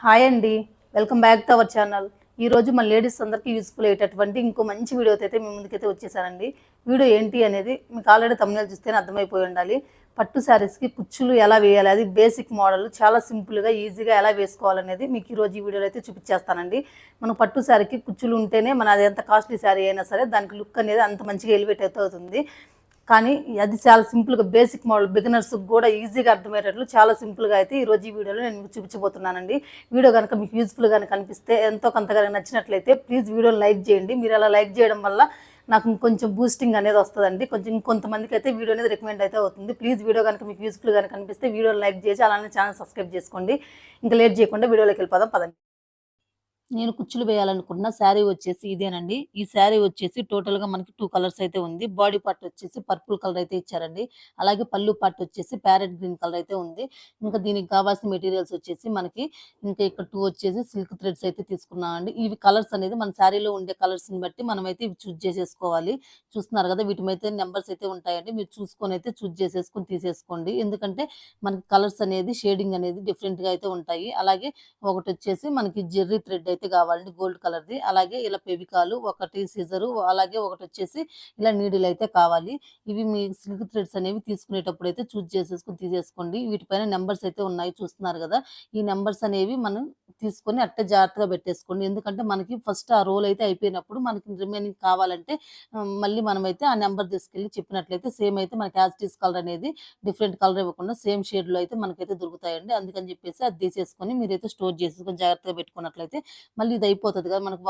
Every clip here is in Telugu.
హాయ్ అండి. Welcome back to our channel. ఈరోజు మన లేడీస్ అందరికీ యూస్ఫుల్ అయ్యేటటువంటి ఇంకో మంచి వీడియోతో అయితే మీ ముందుకైతే వచ్చేసానండి. వీడియో ఏంటి అనేది మీకు ఆల్రెడీ థంబ్‌నెయిల్ చూస్తేనే అర్థమైపోయి ఉండాలి. పట్టు శారీస్‌కి కుచ్చులు ఎలా వేయాలి, అది బేసిక్ మోడల్ చాలా సింపుల్‌గా, ఈజీగా ఎలా వేసుకోవాలనేది మీకు ఈరోజు ఈ వీడియోలో అయితే చూపించేస్తానండి. మన పట్టు శారీకి కుచ్చులు ఉంటేనే మన అది ఎంత కాస్ట్లీ శారీ అయినా సరే దానికి లుక్ అనేది అంత మంచిగా ఎలివేట్ అయితే అవుతుంది. కానీ అది చాలా సింపుల్‌గా బేసిక్ మోడల్ బిగినర్స్‌కి కూడా ఈజీగా అర్థమయ్యేటట్లు చాలా సింపుల్‌గా అయితే ఈరోజు ఈ వీడియోలో నేను మీకు చూపించబోతున్నానండి. వీడియో గనుక మీకు యూజ్‌ఫుల్ గాని కనిపిస్తే ఎంతో కొంత గనక నచ్చినట్లయితే ప్లీజ్ వీడియోని లైక్ చేయండి. మీరు అలా లైక్ చేయడం వల్ల నాకు ఇంకొంచెం బూస్టింగ్ అనేది వస్తదండి. కొంచెం ఇంకొంతమందికైతే వీడియో అనేది రికమెండ్ అయితే అవుతుంది. ప్లీజ్ వీడియో గనుక మీకు యూజ్‌ఫుల్ గాని కనిపిస్తే వీడియోని లైక్ చేసి అలానే ఛానెల్ సబ్స్క్రైబ్ చేసుకోండి. ఇంకా లేట్ చేయకుండా వీడియోలోకి వెళ్ళిపోదాం పదండి. నేను కుచ్చులు వేయాలనుకుంటున్న శారీ వచ్చేసి ఇదేనండి. ఈ శారీ వచ్చేసి టోటల్‌గా మనకి 2 కలర్స్ అయితే ఉంది. బాడీ పార్ట్ వచ్చేసి పర్పుల్ కలర్ అయితే ఇచ్చారండి. అలాగే పల్లు పార్ట్ వచ్చేసి ప్యారెట్ గ్రీన్ కలర్ అయితే ఉంది. ఇంకా దీనికి కావాల్సిన మెటీరియల్స్ వచ్చేసి మనకి ఇంకా ఇక్కడ 2 వచ్చేసి సిల్క్ థ్రెడ్స్ అయితే తీసుకున్నామండి. ఇవి కలర్స్ అనేది మన శారీలో ఉండే కలర్స్‌ని బట్టి మనమైతే ఇవి చూజ్ చేసేసుకోవాలి. చూస్తున్నారు కదా! వీటి మీద నంబర్స్ అయితే ఉంటాయండి. మీరు చూసుకొని అయితే చూజ్ చేసేసుకొని తీసేసుకోండి. ఎందుకంటే మనకి కలర్స్ అనేది షేడింగ్ అనేది డిఫరెంట్‌గా అయితే ఉంటాయి. అలాగే ఒకటొచ్చేసి మనకి జెర్రీ థ్రెడ్ అయితే కావాలండి గోల్డ్ కలర్‌ది. అలాగే ఇలా ఫెవికాలు, ఒకటి సిజరు, అలాగే ఒకటొచ్చేసి ఇలా నీడిల్ అయితే కావాలి. ఇవి మీ సిల్క్ థ్రెడ్స్ అనేవి తీసుకునేటప్పుడైతే చూజ్ చేసేసుకొని తీసేసుకోండి. వీటిపైన నంబర్స్ అయితే ఉన్నాయి చూస్తున్నారు గదా! ఈ నంబర్స్ అనేవి మనం తీసుకొని అట్టే జాగ్రత్తగా పెట్టేసుకోండి. ఎందుకంటే మనకి ఫస్ట్ ఆ రోల్ అయితే అయిపోయినప్పుడు మనకి రిమైనింగ్ కావాలంటే మళ్ళీ మనమైతే ఆ నంబర్ తీసుకెళ్ళి చెప్పినట్లయితే సేమ్ అయితే మనకి యాజ్ ఇట్ ఈజ్ కలర్ అనేది డిఫరెంట్ కలర్ ఇవ్వకుండా సేమ్ షేడ్‌లో అయితే మనకైతే దొరుకుతాయండి. అందుకని చెప్పేసి అది తీసేసుకొని మీరైతే స్టోర్ చేసేసుకొని జాగ్రత్తగా పెట్టుకున్నట్లయితే మళ్ళీ ఇది అయిపోతది కదా! మనకు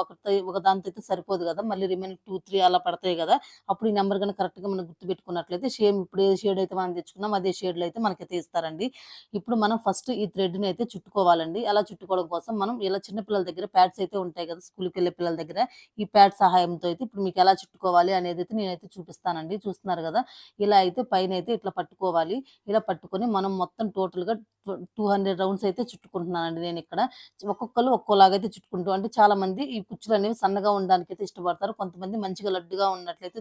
ఒక దాంతో అయితే సరిపోదు కదా! మళ్ళీ రిమైనింగ్ 2, 3 అలా పడతాయి కదా! అప్పుడు ఈ నంబర్ గనుక కరెక్ట్‌గా మనం గుర్తుపెట్టుకున్నట్లయితే సేమ్ ఇప్పుడు ఏ షేడ్ అయితే మనం తెచ్చుకున్నామో అదే షేడ్‌లో అయితే మనకైతే ఇస్తారండి. ఇప్పుడు మనం ఫస్ట్ ఈ థ్రెడ్‌ని అయితే చుట్టుకోవాలండి. అలా చుట్టుకోవడం కోసం మనం ఇలా చిన్న పిల్లల దగ్గర ప్యాడ్స్ అయితే ఉంటాయి కదా! స్కూల్‌కెళ్ళే పిల్లల దగ్గర ఈ ప్యాడ్ సహాయంతో అయితే ఇప్పుడు మీకు ఎలా చుట్టుకోవాలి అనేదైతే నేనైతే చూపిస్తానండి. చూస్తున్నారు కదా! ఇలా అయితే పైనైతే ఇట్లా పట్టుకోవాలి. ఇలా పట్టుకొని మనం మొత్తం టోటల్‌గా 200 రౌండ్స్ అయితే చుట్టుకుంటున్నానండి నేనిక్కడ. ఒక్కొక్కళ్ళు ఒక్కోలాగైతే చుట్టుకుంటూ అంటే చాలామంది ఈ కుచ్చులనేవి సన్నగా ఉండడానికైతే ఇష్టపడతారు. కొంతమంది మంచిగా లడ్డుగా ఉన్నట్లయితే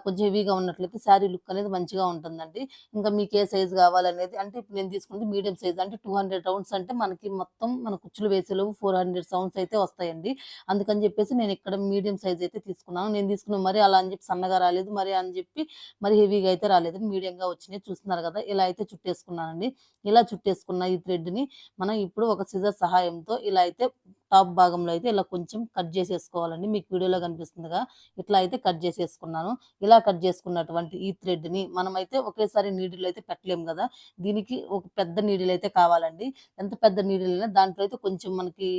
కొంచెం హెవీగా ఉన్నట్లయితే శారీ లుక్ అనేది మంచిగా ఉంటుందండి. ఇంకా మీకు ఏ సైజ్ కావాలనేది అంటే ఇప్పుడు నేను తీసుకుంది మీడియం సైజ్ అంటే 200 రౌండ్స్ అంటే మనకి మొత్తం మన కుచ్చులు వేసేలోపు 400 రౌండ్స్ అయితే వస్తాయండి. అందుకని చెప్పేసి నేనిక్కడ మీడియం సైజ్ అయితే తీసుకున్నాను. నేను తీసుకున్న మరి అలా అని చెప్పి సన్నగా రాలేదు. మరి అని చెప్పి మరి హెవీగా అయితే రాలేదు. మీడియంగా వచ్చినాయి చూస్తున్నారు కదా! ఇలా అయితే చుట్టేసుకున్నానండి. ఇలా చుట్టేసుకున్న ఈ థ్రెడ్‌ని మనం ఇప్పుడు ఒక సిజర్ సహాయంతో ఇలా అయితే టాప్ భాగంలో అయితే ఇలా కొంచెం కట్ చేసేసుకోవాలండి. మీకు వీడియోలో కనిపిస్తుందిగా ఇట్లా అయితే కట్ చేసేసుకున్నాను. ఇలా కట్ చేసుకున్నటువంటి ఈ థ్రెడ్‌ని మనమైతే ఒకేసారి నీడిల్ అయితే పెట్టలేము గదా! దీనికి ఒక పెద్ద నీడిల్ అయితే కావాలండి. ఎంత పెద్ద నీడిల్ అయినా దాంట్లో అయితే కొంచెం మనకి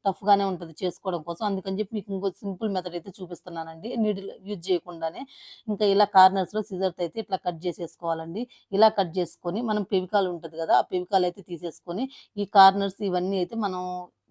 టఫ్‌గానే ఉంటది చేసుకోవడం కోసం. అందుకని చెప్పి మీకు ఇంకో సింపుల్ మెథడ్ అయితే చూపిస్తున్నానండి. నీడిల్ యూజ్ చేయకుండానే. ఇంకా ఇలా కార్నర్స్‌లో సిజర్‌తో అయితే ఇట్లా కట్ చేసేసుకోవాలండి. ఇలా కట్ చేసుకొని మనం ఫెవికాల్ ఉంటది గదా! ఆ ఫెవికాల్ అయితే తీసేసుకొని ఈ కార్నర్స్ ఇవన్నీ అయితే మనం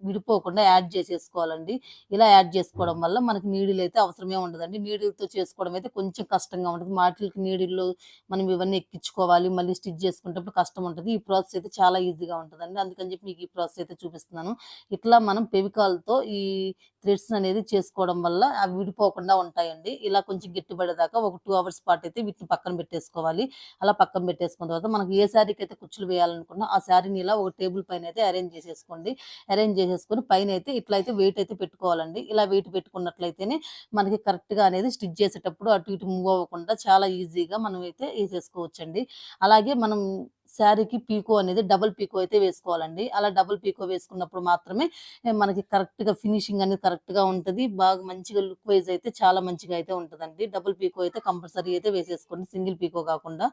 విడిపోకుండా యాడ్ చేసేసుకోవాలండి. ఇలా యాడ్ చేసుకోవడం వల్ల మనకి నీడిల్ అయితే అవసరమే ఉండదండి. నీడిల్‌తో చేసుకోవడం అయితే కొంచెం కష్టంగా ఉంటది. వాటిలికి నీడిల్లు మనం ఇవన్నీ ఎక్కించుకోవాలి. మళ్ళీ స్టిచ్ చేసుకునేటప్పుడు కష్టం ఉంటది. ఈ ప్రాసెస్ అయితే చాలా ఈజీగా ఉంటదండి. అందుకని చెప్పి మీకు ఈ ప్రాసెస్ అయితే చూపిస్తున్నాను. ఇట్లా మనం ఫెవికాల్‌తో ఈ థ్రెడ్స్ అనేది చేసుకోవడం వల్ల అవి విడిపోకుండా ఉంటాయండి. ఇలా కొంచెం గట్టిపడేదాకా ఒక 2 అవర్స్ పాటైతే వీటిని పక్కన పెట్టేసుకోవాలి. అలా పక్కన పెట్టేసుకున్న తర్వాత మనకి ఏ శారీకైతే కుచ్చులు వేయాలనుకున్నా ఆ శారీని ఇలా ఒక టేబుల్ పైనైతే అరేంజ్ చేసేసుకోండి. అరేంజ్ చేసేసుకొని పైనైతే ఇట్లా అయితే వెయిట్ అయితే పెట్టుకోవాలండి. ఇలా వెయిట్ పెట్టుకున్నట్లయితేనే మనకి కరెక్ట్‌గా అనేది స్టిచ్ చేసేటప్పుడు అటు ఇటు మూవ్ అవ్వకుండా చాలా ఈజీగా మనమైతే ఏసేసుకోవచ్చండి. అలాగే మనం శారీకి పీకో అనేది డబుల్ పీకో అయితే వేసుకోవాలండి. అలా డబుల్ పీకో వేసుకున్నప్పుడు మాత్రమే మనకి కరెక్ట్‌గా ఫినిషింగ్ అనేది కరెక్ట్‌గా ఉంటది. బాగా మంచిగా లుక్ వైస్ అయితే చాలా మంచిగా అయితే ఉంటదండి. డబుల్ పీకో అయితే కంపల్సరీ అయితే వేసేసుకోండి. సింగిల్ పీకో కాకుండా.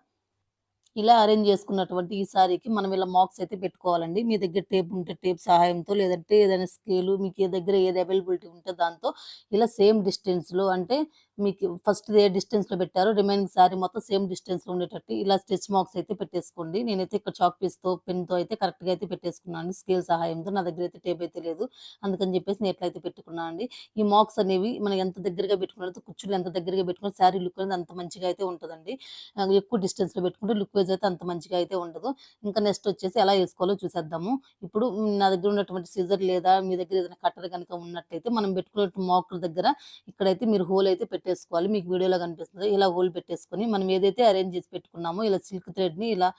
ఇలా అరేంజ్ చేసుకున్నటువంటి ఈ సారీకి మనం ఇలా మార్క్స్ అయితే పెట్టుకోవాలండి. మీ దగ్గర టేప్ ఉంటే టేప్ సహాయంతో లేదంటే ఏదైనా స్కేలు మీకు దగ్గర ఏది అవైలబిలిటీ ఉంటే దాంతో ఇలా సేమ్ డిస్టెన్స్‌లో అంటే మీకు ఫస్ట్ ఏ డిస్టెన్స్‌లో పెట్టారో రిమైనింగ్ సారీ మొత్తం సేమ్ డిస్టెన్స్‌లో ఉండేటట్టు ఇలా స్టిచ్ మార్క్స్ అయితే పెట్టేసుకోండి. నేనైతే ఇక్కడ చాక్ పీస్‌తో, పెన్‌తో అయితే కరెక్ట్‌గా అయితే పెట్టేసుకున్నాను. స్కేల్ సహాయంతో నా దగ్గర అయితే టేప్ అయితే లేదు. అందుకని చెప్పేసి నేను ఇట్లా అయితే పెట్టుకున్నానండి. ఈ మార్క్స్ అనేవి మనం ఎంత దగ్గరగా పెట్టుకున్నట్టు కుచ్చులు ఎంత దగ్గరగా పెట్టుకున్న సారీ లుక్ అనేది అంత మంచిగా అయితే ఉంటదండి. ఎక్కువ డిస్టెన్స్‌లో పెట్టుకుంటే లుక్ వైస్ అయితే అంత మంచిగా అయితే ఉండదు. ఇంకా నెక్స్ట్ వచ్చేసి ఎలా ఏసుకోవాలో చూసేద్దాము. ఇప్పుడు నా దగ్గర ఉన్నటువంటి సిజర్ లేదా మీ దగ్గర ఏదైనా కట్టర్ గనుక ఉన్నట్టయితే మనం పెట్టుకునే మార్కుల దగ్గర ఇక్కడైతే మీరు హోల్ అయితే పెట్టేసుకోండి. పెట్టేసుకోవాలి. మీకు వీడియోలో కనిపిస్తుంది. ఇలా హోల్ పెట్టేసుకొని మనం ఏదైతే అరేంజ్ చేసి పెట్టుకున్నామో ఇలా సిల్క్ థ్రెడ్‌ని ఇలా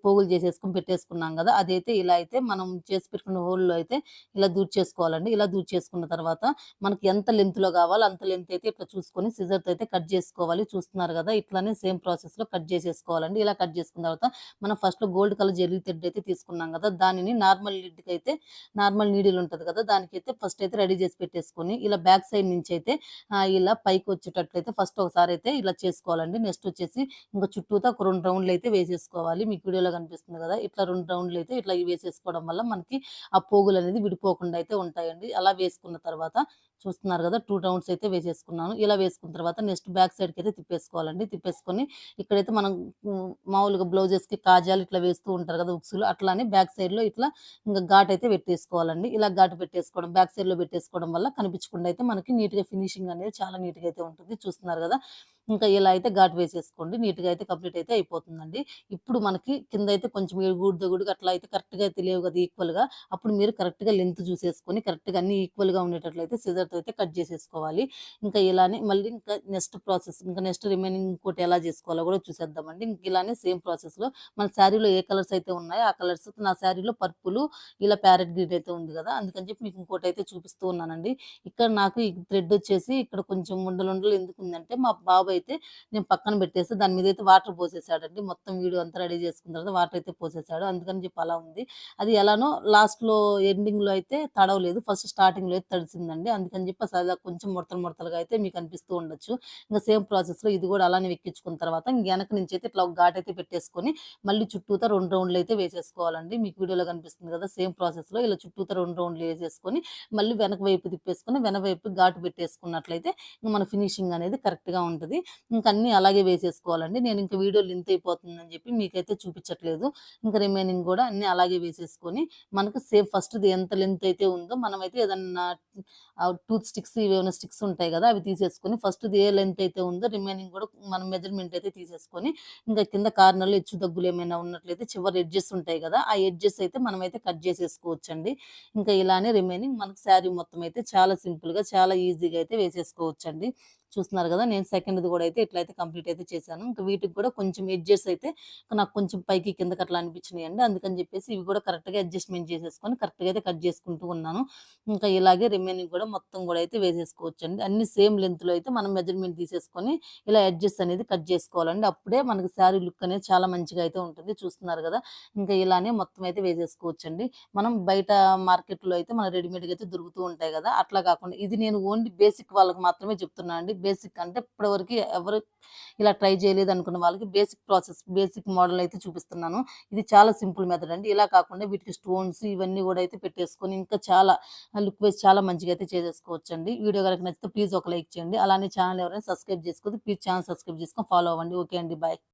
పోగులు చేసేసుకొని పెట్టేసుకున్నాం గదా! అదైతే ఇలా అయితే మనం చేసి పెట్టుకున్న హోల్‌లో అయితే ఇలా దూర్చేసుకోవాలండి. ఇలా దూర్చేసుకున్న తర్వాత మనకి ఎంత లెంగ్త్‌లో కావాలో అంత లెంగ్త్ అయితే ఇట్లా చూసుకొని సిజర్‌తో అయితే కట్ చేసుకోవాలి. చూస్తున్నారు గదా! ఇట్లానే సేమ్ ప్రాసెస్‌లో కట్ చేసేసుకోవాలండి. ఇలా కట్ చేసుకున్న తర్వాత మనం ఫస్ట్‌లో గోల్డ్ కలర్ జెర్రీ థ్రెడ్ అయితే తీసుకున్నాం గదా! దానిని నార్మల్ నీడిల్ ఉంటది కదా! దానికైతే ఫస్ట్ అయితే రెడీ చేసి పెట్టేసుకొని ఇలా బ్యాక్ సైడ్ నుంచి అయితే ఇలా పైకొచ్చేటట్లయితే ఫస్ట్ ఒకసారైతే ఇలా చేసుకోవాలండి. నెక్స్ట్ వచ్చేసి ఇంక చుట్టూతా ఒక 2 రౌండ్‌లయితే వేసేసుకోవాలి. మీకు వీడియోలో కనిపిస్తుంది గదా! ఇట్లా 2 రౌండ్‌లయితే ఇట్లా వేసేసుకోవడం వల్ల మనకి ఆ పోగులనేది విడిపోకుండా అయితే ఉంటాయండి. అలా వేసుకున్న తర్వాత చూస్తున్నారు గదా! 2 రౌండ్స్ అయితే వేసేసుకున్నాను. ఇలా వేసుకున్న తర్వాత నెక్స్ట్ బ్యాక్ సైడ్‌కయితే తిప్పేసుకోవాలండి. తిప్పేసుకొని ఇక్కడైతే మనం మామూలుగా బ్లౌజెస్‌కి కాజాలు ఇట్లా వేస్తూ ఉంటారు గదా! ఉక్సులు అట్లానే బ్యాక్ సైడ్‌లో ఇట్లా ఇంక ఘాటయితే పెట్టేసుకోవాలండి. ఇలా ఘాటు పెట్టేసుకోవడం బ్యాక్ సైడ్‌లో పెట్టేసుకోవడం వల్ల కనిపించకుండా అయితే మనకి నీట్‌గా ఫినిషింగ్ అనేది చాలా నీట్‌గా అయితే ఉంటుంది. చూస్తున్నారు గదా! ఇంకా ఇలా అయితే ఘాటు వేసేసుకోండి. నీట్‌గా అయితే కంప్లీట్ అయితే అయిపోతుందండి. ఇప్పుడు మనకి కిందయితే కొంచెం ఎగుడుదిగుడుగా అట్లా అయితే కరెక్ట్‌గా అయితే లేవు గదా! ఈక్వల్‌గా. అప్పుడు మీరు కరెక్ట్‌గా లెంత్ చూసేసుకొని కరెక్ట్‌గా అన్నీ ఈక్వల్‌గా ఉండేటట్లయితే సిజర్‌తో అయితే కట్ చేసేసుకోవాలి. ఇంకా ఇలానే మళ్ళీ ఇంకా నెక్స్ట్ ప్రాసెస్ ఇంకా నెక్స్ట్ రిమైనింగ్ ఇంకోటి ఎలా చేసుకోవాలో గూడా చూసేద్దామండి. ఇంక ఇలానే సేమ్ ప్రాసెస్‌లో మన శారీలో ఏ కలర్స్ అయితే ఉన్నాయో ఆ కలర్స్ నా శారీలో పర్పులు ఇలా ప్యారెట్ గ్రీన్ అయితే ఉంది గదా! అందుకని చెప్పి మీకు ఇంకోటైతే చూపిస్తూ ఉన్నానండి. ఇక్కడ నాకు ఈ థ్రెడ్ వచ్చేసి ఇక్కడ కొంచెం ఉండలుండలు ఎందుకుందంటే మా బాబు అయితే నేను పక్కన పెట్టేసి దాని మీదయితే వాటర్ పోసేసాడండి. మొత్తం వీడియో అంతా రెడీ చేసుకున్న తర్వాత వాటర్ అయితే పోసేసాడు. అందుకని చెప్పి అలా ఉంది. అది ఎలానో లాస్ట్‌లో ఎండింగ్‌లో అయితే తడవలేదు. ఫస్ట్ స్టార్టింగ్‌లో అయితే తడిసిందండి. అందుకని చెప్పి అసల కొంచెం ముడతలు ముడతలుగా అయితే మీకు అనిపిస్తూ ఉండొచ్చు. ఇంక సేమ్ ప్రాసెస్‌లో ఇది గూడా అలానే ఎక్కించుకున్న తర్వాత ఇంక వెనక నుంచి అయితే ఇట్లా ఒక ఘాటయితే పెట్టేసుకొని మళ్ళీ చుట్టూతా 2 రౌండ్‌లయితే వేసేసుకోవాలండి. మీకు వీడియోలో కనిపిస్తుంది గదా! సేమ్ ప్రాసెస్‌లో ఇలా చుట్టూతా 2 రౌండ్‌లు వేసేసుకొని మళ్ళీ వెనక వైపు తిప్పేసుకొని వెనక వైపు ఘాటు పెట్టేసుకున్నట్లయితే ఇంక మన ఫినిషింగ్ అనేది కరెక్ట్‌గా ఉంటది. ఇంక అన్నీ అలాగే వేసేసుకోవాలండి. నేను ఇంక వీడియో లెంత్ అయిపోతుందని చెప్పి మీకైతే చూపించట్లేదు. ఇంక రిమైనింగ్ గూడా అన్నీ అలాగే వేసేసుకొని మనకు సేమ్ ఫస్ట్‌ది ఎంత లెంత్ అయితే ఉందో మనమైతే ఏదన్నా టూత్ స్టిక్స్ ఇవేమైనా స్టిక్స్ ఉంటాయి గదా! అవి తీసేసుకొని ఫస్ట్‌ది ఏ లెంత్ అయితే ఉందో రిమైనింగ్ గూడా మనం మెజర్‌మెంట్ అయితే తీసేసుకొని ఇంకా కింద కార్నర్‌లో హెచ్చు తగ్గులేమైనా ఉన్నట్లయితే చివరి ఎడ్జెస్ ఉంటాయి గదా! ఆ ఎడ్జెస్ అయితే మనమైతే కట్ చేసేసుకోవచ్చండి. ఇంకా ఇలానే రిమైనింగ్ మనకు శారీ మొత్తం అయితే చాలా సింపుల్‌గా, చాలా ఈజీగా అయితే వేసేసుకోవచ్చండి. చూస్తున్నారు గదా! నేను సెకండ్‌ది గూడా అయితే ఇట్లయితే కంప్లీట్ అయితే చేశాను. ఇంకా వీటికి గూడా కొంచెం ఎడ్జెస్ అయితే నాకు కొంచెం పైకి కిందకి అట్లా అనిపించినాయండి. అందుకని జెప్పేసి ఇవి గూడా కరెక్ట్‌గా అడ్జస్ట్‌మెంట్ చేసేసుకొని కరెక్ట్‌గా అయితే కట్ చేసుకుంటూ ఉన్నాను. ఇంకా ఇలాగే రిమైనింగ్ గూడా మొత్తం గూడా అయితే వేసేసుకోవచ్చండి. అన్ని సేమ్ లెంగ్త్‌లో అయితే మనం మెజర్‌మెంట్ తీసేసుకొని ఇలా ఎడ్జెస్ అనేది కట్ చేసుకోవాలండి. అప్పుడే మనకి శారీ లుక్ అనేది చాలా మంచిగా అయితే ఉంటుంది. చూస్తున్నారు గదా! ఇంకా ఇలానే మొత్తం అయితే వేసేసుకోవచ్చండి. మనం బయట మార్కెట్‌లో అయితే మన రెడీమేడ్‌గా అయితే దొరుకుతూ ఉంటాయి గదా! అట్లా కాకుండా ఇది నేను ఓన్లీ బేసిక్ వాళ్ళకి మాత్రమే చెప్తున్నా అండి. బేసిక్ అంటే ఇప్పటివరకి ఎవరు ఇలా ట్రై చేయలేదనుకున్న వాళ్ళకి బేసిక్ ప్రాసెస్, బేసిక్ మోడల్ అయితే చూపిస్తున్నాను. ఇది చాలా సింపుల్ మెథడ్ అండి. ఇలా కాకుండా వీటికి స్టోన్స్ ఇవన్నీ గూడా అయితే పెట్టేసుకొని ఇంకా చాలా లుక్ వైస్ చాలా మంచిగా అయితే చేసేసుకోవచ్చండి. వీడియో గనుక నచ్చితే ప్లీజ్ ఒక లైక్ చేయండి. అలానే ఛానల్ ఎవరైనా సబ్స్క్రైబ్ చేసుకోకపోతే ప్లీజ్ ఛానల్ సబ్స్క్రైబ్ చేసుకొని ఫాలో అవ్వండి. ఓకే అండి. బాయ్.